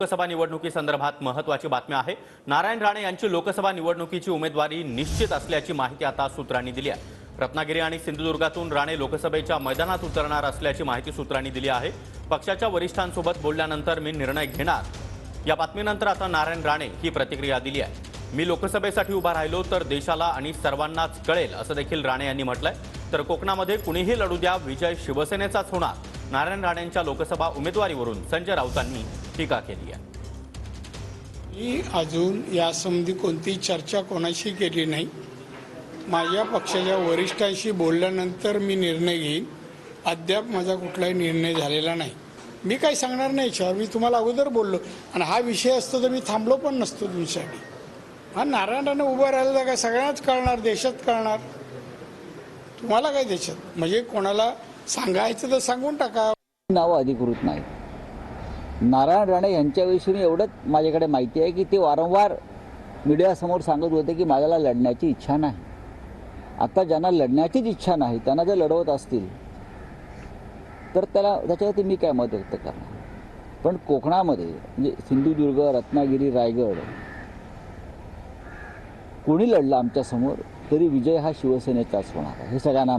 लोकसभा निवडणुकीसंदर्भात महत्त्वाची बातमी आहे। नारायण राणे यांची लोकसभा निवडणुकीची उमेदवारी निश्चित असल्याची माहिती आता सूत्रांनी दिली आहे। रत्नागिरी आणि सिंधुदुर्गातून राणे लोकसभेच्या मैदानात उतरणार असल्याची माहिती सूत्रांनी दिली आहे। पक्षाच्या वरिष्ठांसोबत बोलल्यानंतर मी निर्णय घेणार, या बातमीनंतर आता नारायण राणे ही प्रतिक्रिया दिली आहे। मी लोकसभेसाठी उभा राहिलो तर देशाला आणि सर्वांनाच कळेल असं देखील राणे यांनी म्हटलंय। तर कोकणामध्ये कुणीही लढू द्या, विजय शिवसेनेचाच होणार, नारायण राणेंच्या लोकसभा उमेदवारीवरून संजय राऊतांनी टीका केली आहे। मी अजून यासंबंधी कोणती चर्चा कोणाशी केली नाही। माझ्या पक्षाच्या वरिष्ठांशी बोलल्यानंतर मी निर्णय घेईन। अद्याप माझा कुठलाही निर्णय झालेला नाही। मी काही सांगणार नाही याच्यावर। मी तुम्हाला अगोदर बोललो आणि हा विषय असतो तर मी थांबलो पण नसतो तुमच्यासाठी। हा नारायण राणे उभं राहिलं तर काय सगळ्यांनाच कळणार, देशात कळणार। तुम्हाला काय देशात म्हणजे कोणाला सांगायचं तर सांगून टाका। नाव अधिकृत नाही। नारायण राणे यांच्याविषयी एवढंच माझ्याकडे माहिती आहे की ते वारंवार मीडियासमोर सांगत होते की माझ्याला लढण्याची इच्छा नाही। आता ज्यांना लढण्याचीच इच्छा नाही त्यांना जर लढवत असतील तर त्याच्यावरती मी काय मत व्यक्त करणार। पण कोकणामध्ये म्हणजे सिंधुदुर्ग, रत्नागिरी, रायगड कोणी लढलं आमच्यासमोर तरी विजय हा शिवसेनेचाच होणार आहे हे सगळ्यांना